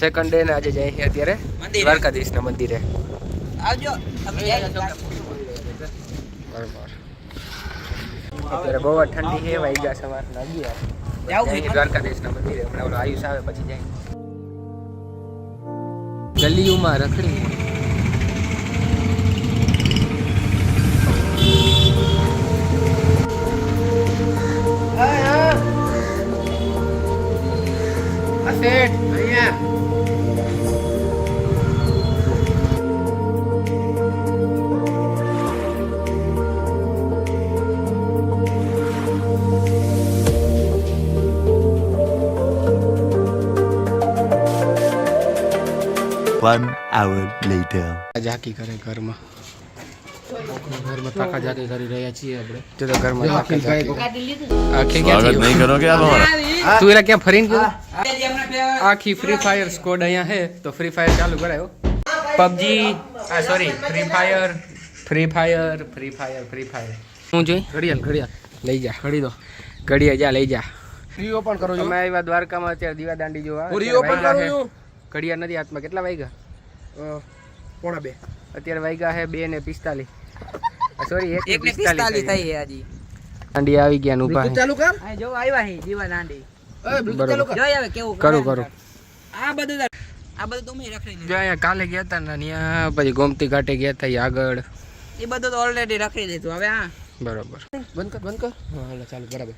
Second day ને આજે જઈએ છીએ અત્યારે દ્વારકાધીશના મંદિરે. આવજો તમે જાય બરોબર. અત્યારે બહુ જ ઠંડી છે, વાગ્યા સવારના 11. જાઉં દ્વારકાધીશના મંદિરે. હમણાં ઓલો આયુષ આવે પછી જાય. ગલીઓમાં રખડી One hour later. ઝાંકી કરે ઘરમાં થાકા ઝાંકી કરી રહ્યા છીએ આપણે. જો તો ઘરમાં થાકા ઝાંકી स्वागत नहीं करोगे आप हमारा? તું એલા ક્યાં ફરીને ગયો? આખી ફ્રી ફાયર સ્કોડ અહીંયા છે તો ફ્રી ફાયર ચાલુ કરાયો. પબજી સોરી ફ્રી ફાયર હું જોઈ ઘડિયાળ લઈ જા ઘડિયાળ જા લઈ જા. ફ્રી ઓપન કરો અમે આવ્યા દ્વારકામાં અત્યારે દીવા દાંડી જોવા. પૂરી ઓપન કરો ઘડિયાળ નથી હાથમાં. કેટલા વાગ્યા? 1:45. અત્યારે વાગ્યા છે 2:45. સોરી 1:45 થઈ છે હજી. દાંડી આવી ગયા ને ઊભા છે. ચાલુ કર. આ જો આવ્યા છે દીવા દાંડી. બ્લૂટૂથ ચાલુ કર. જોઈ આવે કેવું કરું આ બધું તમે રખડી જો અહીંયા કાલે ગયા હતા ને ત્યાં પછી ગોમતી ઘાટે ગયા હતા આગળ. એ બધું તો ઓલરેડી રખડી દીધું. હવે હા બરોબર બંધ કર હા હાલો ચાલુ બરાબર.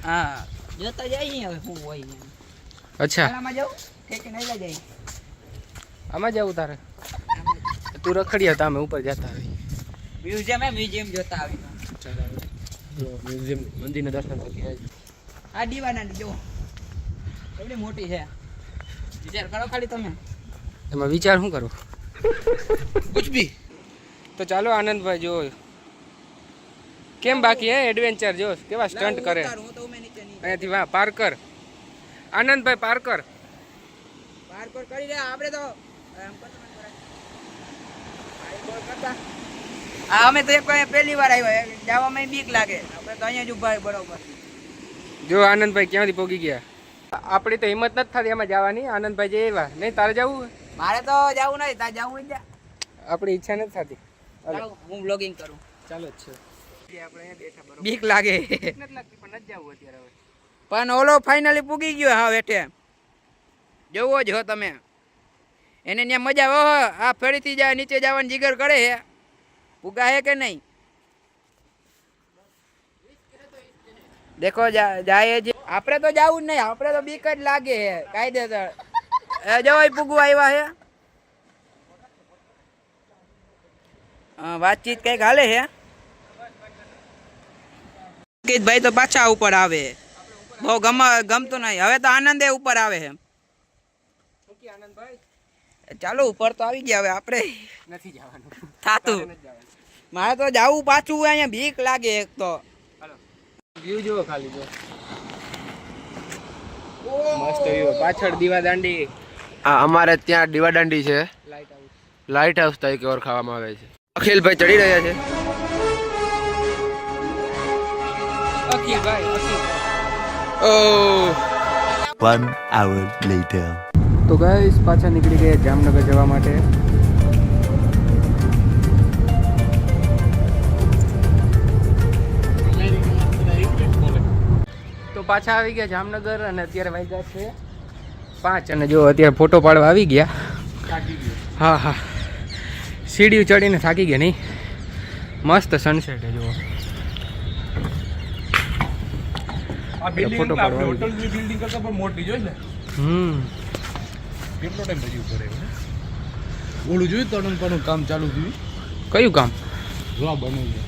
હા જોતા જાય હવે શું હોય. અચ્છા આમાં જાવ ઠેકે નહીં જાય. આમાં જવું તારે? તું રખડી હતા અમે ઉપર જતા આવી. મ્યુઝિયમ જોતા આવી. મ્યુઝિયમ મંદિરના દર્શન કરી. આ દીવા દાંડી જો એવડી મોટી છે. વિચાર કરો ખાલી તમે. એમાં વિચાર શું કરું? કુછ ભી. તો ચાલો આનંદભાઈ જો કેમ બાકી હે એડવેન્ચર જો કેવા સ્ટન્ટ કરે. હું તો ઉમે નીચે નહીં. અહીંયાથી વાહ પાર્કર આનંદભાઈ પાર્કર પાર્કોર કરી રહ્યા આપણે તો એમ કરતા. હા અમે તો એક પહેલી વાર આવ્યા જવામાં બીક લાગે. આપણે તો અહીંયા જ ઉભા બરોબર. જો આનંદભાઈ ક્યાંથી પોગી ગયા. આપણી તો હિંમત નથી થતી એમાં જવાની. આનંદભાઈ જે એવા નહીં તારે જવું? મારે તો જવું નહીં. તારે જવું જ આપણી ઈચ્છા નથી થતી. હું બ્લોગિંગ કરું. ચાલો જ છે આપણે અહીંયા બેઠા બરોબર. બીક લાગે નથી લાગતી પણ નથી જવું અત્યારે હવે. પણ ઓલો ફાઇનલી પૂગી ગયો. હા વેઠે જોવો જ હો તમે. એને ત્યાં મજા આવે. આ ફરીથી જાય નીચે જવાની જીગર કરે છે. પૂગા હે કે નહીં દેખો જાય જ. આપણે તો જવું જ નહીં. આપણે તો બીક જ લાગે છે કાયદેસર. જવાય પૂગવા આવ્યા છે. વાતચીત કઈક હાલે છે. ભાઈ તો પાછા ઉપર આવે. બહુ ગમતું નહીં. હવે તો આનંદ ઉપર આવે છે. ચાલો ઉપર તો આવી ગયા. હવે આપણે નથી જવાનું થાતું. મારે તો જાવું પાછું. અહીંયા બીક લાગે એક તો. વ્યૂ જુઓ ખાલી જો મસ્ત વ્યૂ. પાછળ દીવા દાંડી. આ અમારે ત્યાં દીવાદાંડી છે. Light house. લાઇટ હાઉસ તરીકે ઓળખાવામાં આવે છે. અખિલભાઈ ચડી રહ્યા છે. અખિલભાઈ ઓ One hour later. તો ગાઈસ પાછા નીકળી ગયા જામનગર જવા માટે. તો પાછા આવી ગયા જામનગર અને અત્યારે વાગ્યા છે 5 અને જો અત્યારે ફોટો પાડવા આવી ગયા. હા સીડીઓ ચડીને થાકી ગયા નહીં. મસ્ત સનસેટ છે જુઓ. આ બિલ્ડિંગ હોટલની બિલ્ડિંગ કરતા પણ મોટી જોઈ ને. કેટલો ટાઈમ પછી ઉપર આવ્યો. ઓલું જોયું તણું કામ ચાલુ થયું. કયું કામ? જો આ બને છે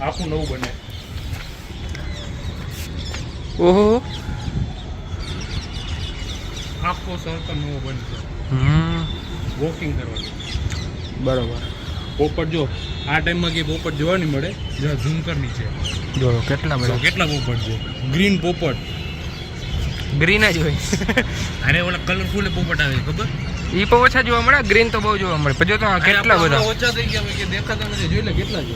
આખું નવું બને. ઓહો આખો સર્કલ નવો બનશે. વોકિંગ કરવાનું. બરોબર. પોપટ જો આ ટાઈમમાં કે પોપટ જોવા નહીં મળે. જરા ઝૂમ કર નીચે જો કેટલા બધા કેટલા પોપટ છે. ગ્રીન પોપટ. ગ્રીન જ હોય. અરે ઓલા કલરફુલ પોપટ આવે ખબર. ઈ પણ ઓછા જોવા મળે. ગ્રીન તો બહુ જોવા મળે. પછી તો કેટલા બધા ઓછા થઈ ગયા હોય કે દેખાતા નથી. જોઈ લે કેટલા છે.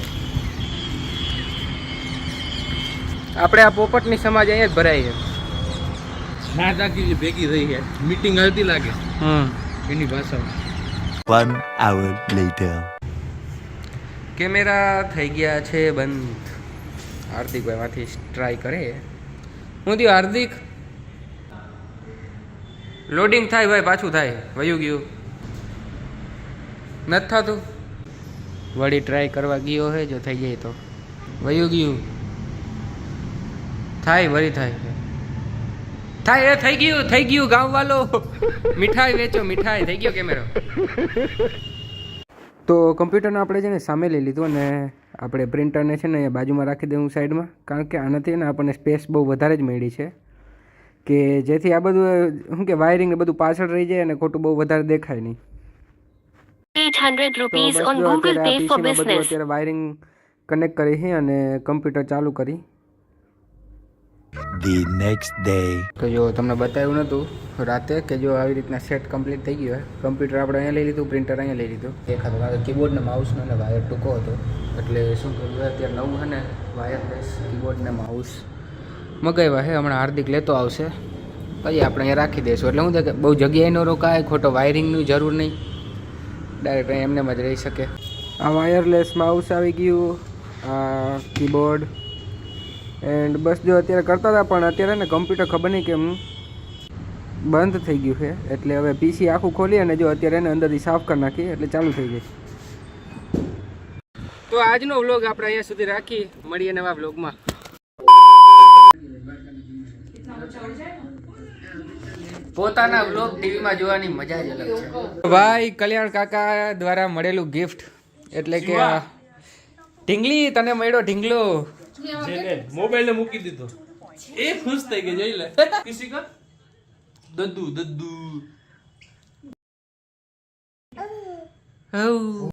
આપણે આ પોપટની સમાજ અહીંયા જ ભરાય છે. ના તાકી ભેગી થઈ છે મીટિંગ હતી લાગે એની ભાષામાં. 1 hour later. કેમેરા થઈ ગયા છે બંધ. હાર્દિકભાઈ માંથી ટ્રાય કરે. હું થયું હાર્દિક? લોડિંગ થાય ભાઈ, પાછું થાય. વયું ગયું નથી થતું. વળી ટ્રાય કરવા ગયો હે, જો થઈ જાય તો. વયું ગયું થાય, વળી થાય થાય. એ થઈ ગયું ગામવાલો. મીઠાઈ વેચો, મીઠાઈ થઈ ગયો કેમેરો. તો કમ્પ્યુટરને આપણે છે ને સામે લઈ લીધું અને આપણે પ્રિન્ટરને છે ને બાજુમાં રાખી દઉં સાઈડમાં, કારણ કે આનાથી ને આપણને સ્પેસ બહુ વધારે જ મળી છે, કે જેથી આ બધું શું કે વાયરિંગ ને બધું પાછળ રહી જાય અને ખોટું બહુ વધારે દેખાય નહીં. 800 rupees on Google Pay for business. અત્યારે વાયરિંગ કનેક્ટ કરી છે અને કમ્પ્યુટર ચાલુ કરી. The next day. તો જો તમને બતાવ્યું નહોતું રાતે કે જો આવી રીતના સેટ કમ્પ્લીટ થઈ ગયું. કમ્પ્યુટર આપણે અહીંયા લઈ લીધું, પ્રિન્ટર અહીંયા લઈ લીધું. દેખાતું કારણ કે કીબોર્ડ ને માઉસનો ને વાયર ટૂંકો હતો, એટલે શું કર્યું અત્યારે નવું છે ને વાયરલેસ કીબોર્ડ ને માઉસ મગાવ્યા છે. હમણાં હાર્દિક લેતો આવશે, પછી આપણે અહીંયા રાખી દઈશું. એટલે શું થાય કે બહુ જગ્યાએ ન રોકાય, ખોટો વાયરિંગની જરૂર નહીં, ડાયરેક્ટ એમને જ રહી શકે. આ વાયરલેસ માઉસ આવી ગયું, આ કીબોર્ડ એન્ડ બસ જો અત્યારે કરતા હતા, પણ અત્યારે ને કમ્પ્યુટર ખબર નહીં કેમ બંધ થઈ ગયું છે. એટલે હવે પીસી આખું ખોલી અને જો અત્યારે એને અંદરથી સાફ કરી નાખીએ એટલે ચાલુ થઈ જાય. તો આજનો વ્લોગ આપણે અહીંયા સુધી રાખી, મળીએ નવા વ્લોગમાં. પોતાના વ્લોગ ટીવીમાં જોવાની મજા જ અલગ છે. ભાઈ કલ્યાણ કાકા દ્વારા મળેલું ગિફ્ટ, એટલે કે ઢીંગલી તને મળ્યો ઢીંગલો. મોબાઈલ ને મૂકી દીધો, એ ખુશ થઈ ગઈ. જોઈ લે કિસી કા દદ્દુ. હવ